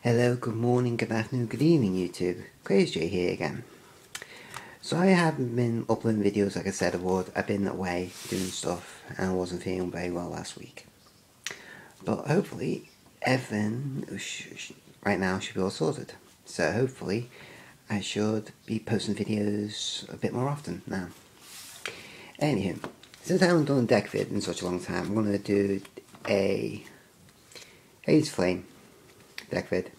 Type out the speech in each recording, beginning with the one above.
Hello, good morning, good afternoon, good evening YouTube. Crazy J here again. So I haven't been uploading videos like I said I would. I've been away doing stuff and I wasn't feeling very well last week. But hopefully everything right now should be all sorted. So hopefully I should be posting videos a bit more often now. Anywho, since I haven't done a deck vid in such a long time, I'm going to do a Hazy Flame deck vid.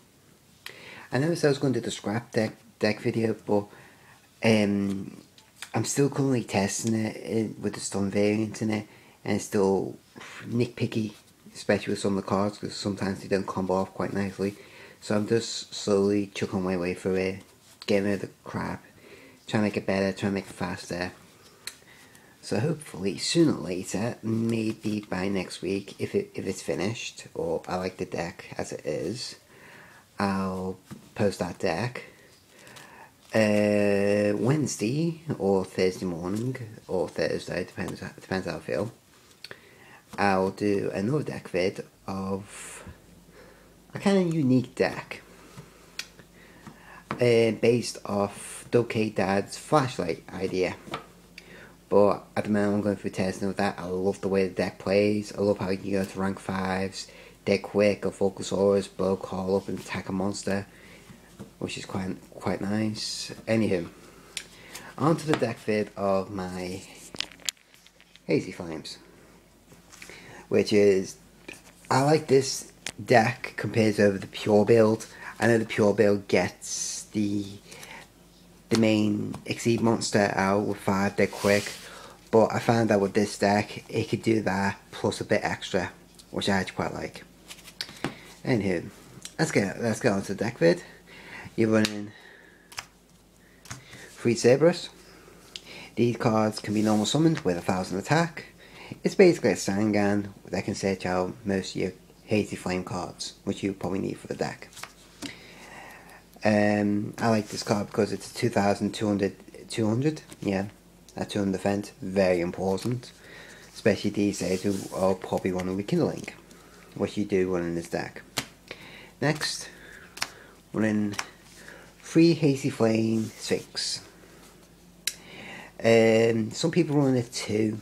I know I was going to do the scrap deck video, but I'm still currently testing it with the stun variant in it, and it's still nitpicky, especially with some of the cards, because sometimes they don't combo off quite nicely. So I'm just slowly chucking my way through it, getting rid of the crap, trying to make it better, trying to make it faster. So hopefully sooner or later, maybe by next week, if it's finished, or I like the deck as it is, I'll post that deck. Wednesday or Thursday morning or Thursday, depends how I feel. I'll do another deck vid of a kind of unique deck based off Doke Dad's flashlight idea. But at the moment I'm going through testing with that. I love the way the deck plays. I love how you can go to rank 5s, dead quick, or Focalsaurus, blow call up and attack a monster, which is quite nice. Anywho, on to the deck vid of my Hazy Flames, which is, I like this deck compared to the pure build. I know the pure build gets the main Exceed monster out with 5 dead quick, but I found that with this deck it could do that plus a bit extra, which I actually quite like. Anywho, let's get on to the deck vid. You're running 3 Cerberus. These cards can be normal summoned with 1000 attack. It's basically a Sangan that can search out most of your Hazy Flame cards, which you probably need for the deck. I like this card because it's 2,200, yeah, that's 200 defense, very important, especially these days who are probably running Rekindling, which you do run in this deck. Next, running 3 Hazy Flame Sphinx. Some people run it 2,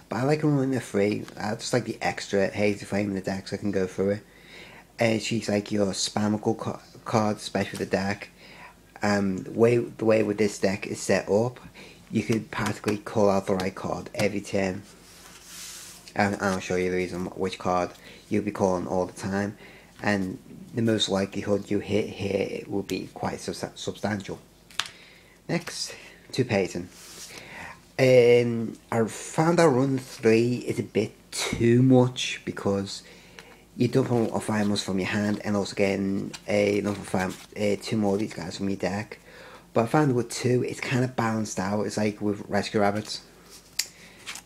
but I like running it 3. I just like the extra Hazy Flame in the deck so I can go through it. And she's like your spammable card, especially with the deck. The way with this deck is set up, you could practically call out the right card every turn. And I'll show you the reason which card you'll be calling all the time. And the most likelihood you hit here will be quite substantial. Next, to Payton. I found that run 3 is a bit too much because you dump a fire monster from your hand and also getting another 2 more of these guys from your deck. But I found with 2 it's kind of balanced out. It's like with Rescue Rabbits.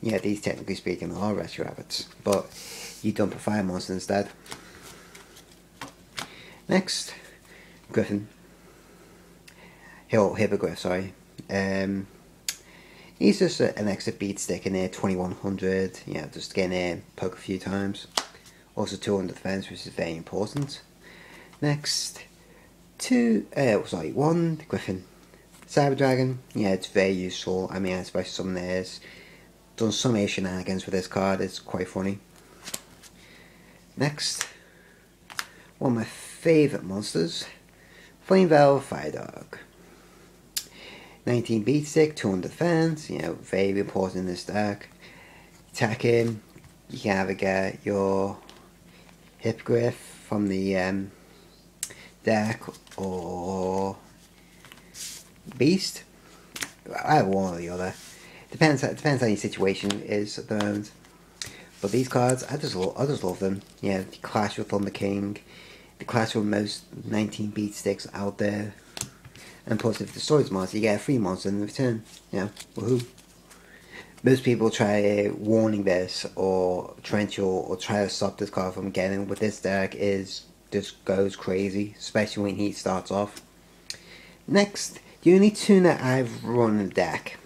Yeah, these technically speaking are Rescue Rabbits, but you dump a fire monster instead. Next, Griffin. Hippogriff, sorry. He's just an extra beat stick in there, 2100. Yeah, just getting in, poke a few times. Also 200 defense, which is very important. Next, 1 Griffin. Cyber Dragon. Yeah, it's very useful. I mean, especially some there's done some shenanigans with this card. It's quite funny. Next, one of my favourite monsters, Flame Valve Fire Dog. 19 beat stick, 200 defense, you know, very important in this deck. Attack him, you can either get your Hippogriff from the deck or Beast. Either one or the other. Depends how your situation is at the moment. But these cards, I just love them. Yeah, they clash with Thunder King. They clash with most 19 beat sticks out there. And plus, if the storage monster, you get a free monster in return. Yeah, woohoo. Most people try warning this or torrential or try to stop this card from getting. With this deck is just goes crazy, especially when he starts off. Next, the only tuner I've run in the deck,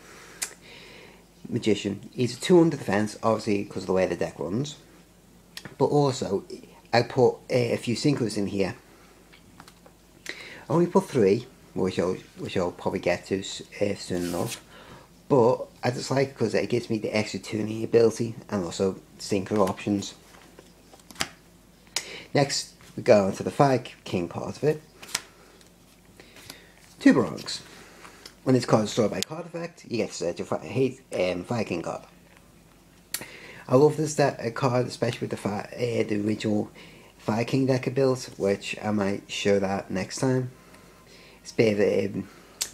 Magician. He's a 200 defense, obviously because of the way the deck runs. But also, I put a few synchros in here I only put 3, which I'll probably get to soon enough. But I just like it because it gives me the extra tuning ability and also synchro options. Next, we go into the Fire King part of it. 2 barongs. When this card is stored by card effect, you get to search your Fire King card. I love this card, especially with the original Fire King deck I built, which I might show that next time. It's a bit of a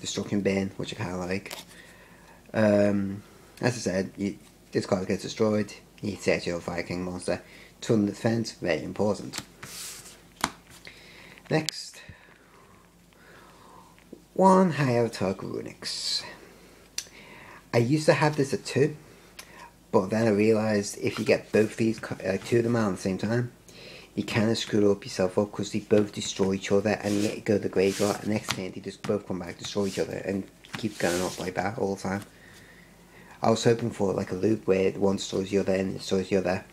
destruction bin, which I kind of like. As I said, this card gets destroyed, you set your Fire King monster to under defense, very important. Next, 1 Hayato Runics. I used to have this at 2, but then I realised if you get both these 2 of them out at the same time, you kind of screw yourself up because they both destroy each other and you go to the graveyard and next turn they just both come back, destroy each other and keep going up like that all the time. I was hoping for like a loop where one destroys the other and destroys the other,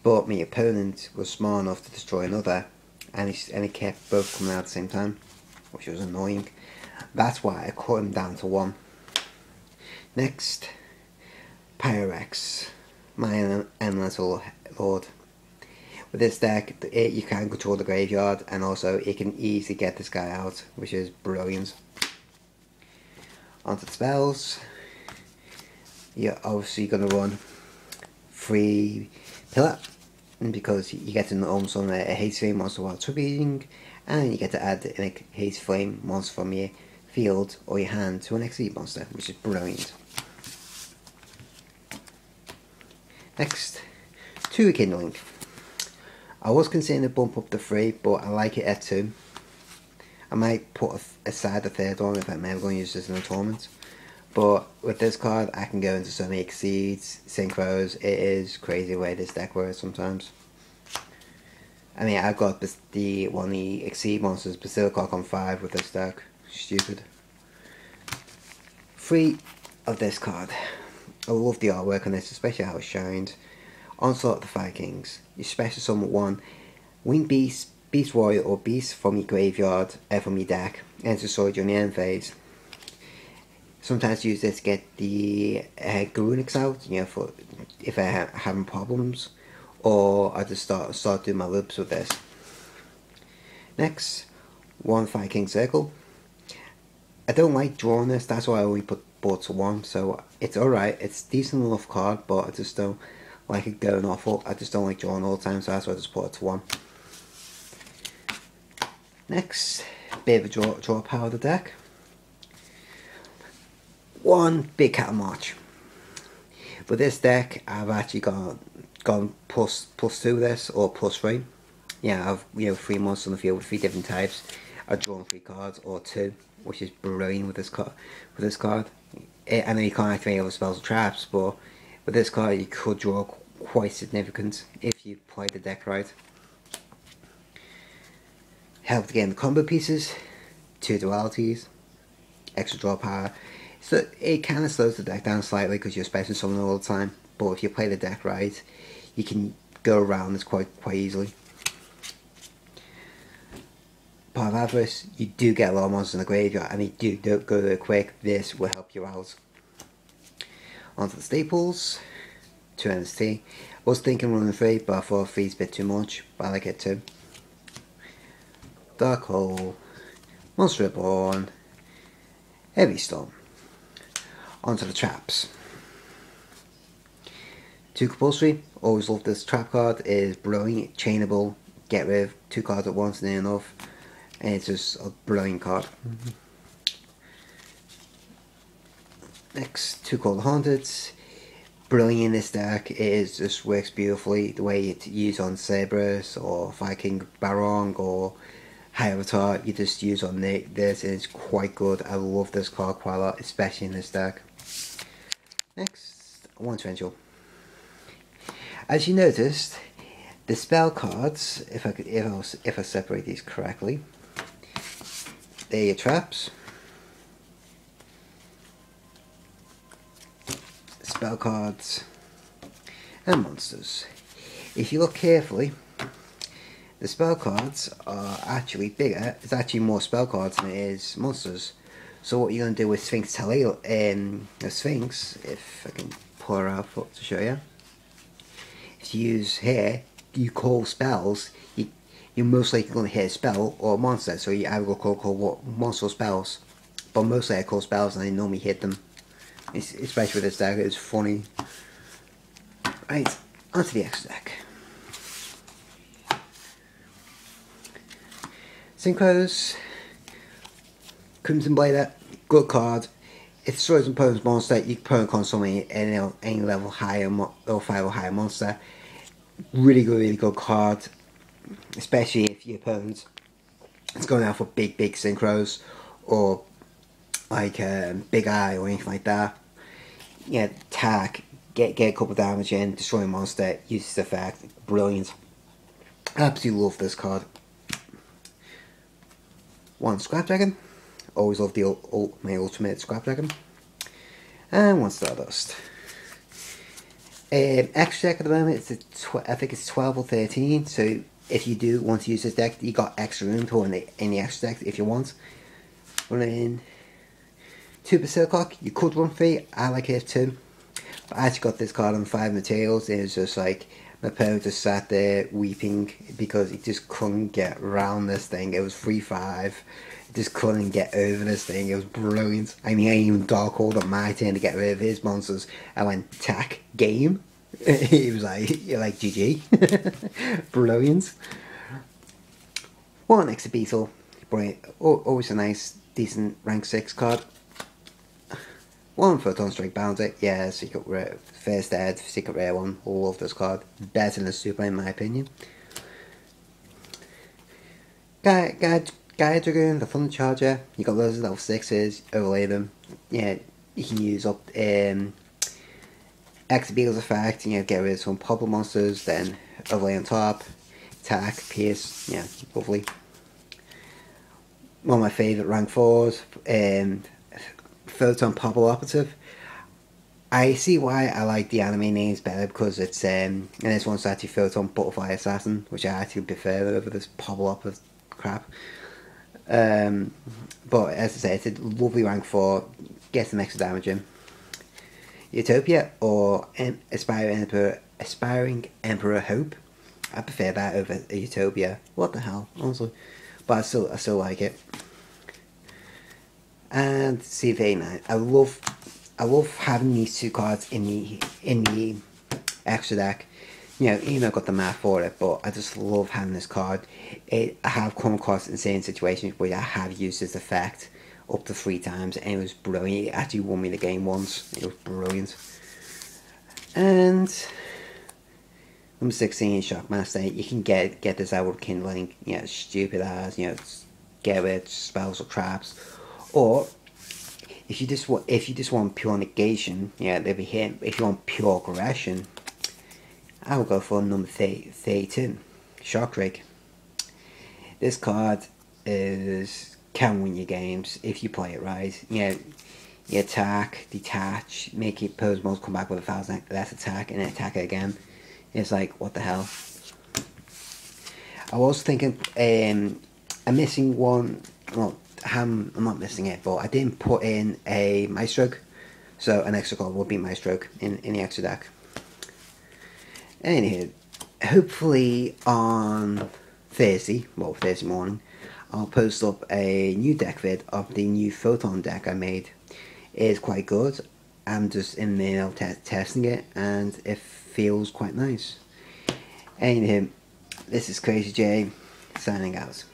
but my opponent was smart enough to destroy another and he kept both coming out at the same time, which was annoying. That's why I cut him down to 1. Next, Pyrex, my Elemental Lord. With this deck, you can control the graveyard and also it can easily get this guy out, which is brilliant. Onto the spells. You're obviously going to run 3 Pillar, because you get to almost on a Haze Flame monster while triggering, and you get to add a Haze Flame monster from your field or your hand to an Exceed monster, which is brilliant. Next, 2 Rekindling. I was considering to bump up to 3, but I like it at 2. I might put aside the 3rd one if I'm ever going to use this in a tournament. But with this card, I can go into so many Exceeds, Synchros. It is crazy the way this deck works sometimes. I mean, I've got one of the Exceed monsters, Basilicock on 5 with this deck. Stupid. 3 of this card. I love the artwork on this, especially how it's shined. Onslaught of the Fire Kings. You special summon 1 Winged Beast, Beast Warrior, or Beast from your graveyard, from your deck, enter sword during the end phase. Sometimes use this to get the Garunics out, you know, for if I'm having problems, or I just start doing my loops with this. Next, 1 Fire King Circle. I don't like drawing this, that's why I only put board to 1, so it's alright, it's a decent enough card, but I just don't like it going awful. I just don't like drawing all the time, so that's why I just put it to 1. Next, bit of a draw power of the deck. 1 Big Cattle March. With this deck, I've actually gone plus 2 this, or plus 3. Yeah, I've 3 monsters on the field with 3 different types. I've drawn 3 cards, or 2, which is brilliant with this card. I know you can't activate other spells or traps, but with this card you could draw quite significant if you play the deck right. Help to gain the combo pieces, 2 dualities, extra draw power. So it kind of slows the deck down slightly because you're special summoning all the time, but if you play the deck right, you can go around this quite easily. Part of Avarice, you do get a lot of monsters in the graveyard and you do go there quick. This will help you out. Onto the staples. 2 NST. I was thinking running 3, but I thought 3's a bit too much, but I like it too. Dark Hole, Monster Reborn, Heavy Storm. Onto the traps. 2 compulsory. Always love this trap card. It is brilliant, chainable, get rid of 2 cards at once, near enough. And it's just a brilliant card. Next, 2 Cold Haunted. Brilliant in this deck. It just works beautifully. The way it's used on Cerberus or Viking Barong or High Avatar, you just use on this and it's quite good. I love this card quite a lot, especially in this deck. Next, 1 Torrential. As you noticed, the spell cards, if I separate these correctly, they're your traps, spell cards, and monsters. If you look carefully, the spell cards are actually bigger. It's actually more spell cards than it is monsters. So what you're going to do with Sphinx the Sphinx, if I can pull her out to show you. If you use here, you call spells, you're most likely going to hit a spell or a monster. So you either call what monster or spells. But mostly I call spells and I normally hit them. Especially with this deck, it's funny. Right, onto the extra deck. Synchros, Crimson Blader, good card. If destroys an opponent's monster, you can put on something any level higher or 5 or higher monster. Really good card. Especially if your opponent is going out for big synchros or like Big Eye or anything like that. Yeah, attack, get a couple damage in, destroy a monster, use this effect. Brilliant. Absolutely love this card. One Scrap Dragon. Always love the my ultimate Scrap Dragon. And one Stardust. Extra deck at the moment, I think it's 12 or 13. So if you do want to use this deck, you got extra room to run in the extra deck if you want. Running 2 Berserk, you could run 3. I like it too. But I actually got this card on 5 materials. It was just like my opponent just sat there weeping because he just couldn't get around this thing. It was 3-5. Just couldn't get over this thing. It was brilliant. I mean, I even dark hold on my turn to get rid of his monsters. I went tack game. He was like, you're like GG. Brilliant. One extra beetle. Brilliant. Always a nice, decent rank 6 card. One Photon Strike Bounty. Yeah, secret rare. First ed, secret rare one. Love this card. Better than the super in my opinion. Gaia Dragoon, the Thunder Charger. You got those level 6s, overlay them. Yeah, you can use up extra beetles effect, get rid of some purple monsters, then overlay on top. Attack, pierce, yeah, lovely. One of my favourite rank 4s. Photon Purple Operative. I see why I like the anime names better because it's and this one's actually Photon Butterfly Assassin, which I actually prefer over this Purple Operative crap. But as I say, it's a lovely rank 4. Get some extra damage in. Utopia or Aspiring Emperor Hope. I prefer that over Utopia. What the hell, honestly. But I still like it. And CV9. I love having these 2 cards in the extra deck. Even though I've got the math for it, but I just love having this card. I have come across insane situations where I have used this effect up to 3 times, and it was brilliant. It actually won me the game once. It was brilliant. And number 16, Shockmaster. You can get this out with Kindling. Stupid ass. Get rid of spells or traps. Or if you just want pure negation, they'll be hit. If you want pure aggression, I will go for number 32, Shark Drake. This card can win your games if you play it right. You attack, detach, make your opposing monster come back with 1,000 less attack, and then attack it again. It's like, what the hell? I was thinking, I'm missing one. Well, I'm not missing it, but I didn't put in a Maestro, so an extra card would be Maestro in the extra deck. Anywho, hopefully on Thursday morning, I'll post up a new deck vid of the new Photon deck I made. It is quite good. I'm just in the middle testing it, and it feels quite nice. Anywho, this is Crazy J, signing out.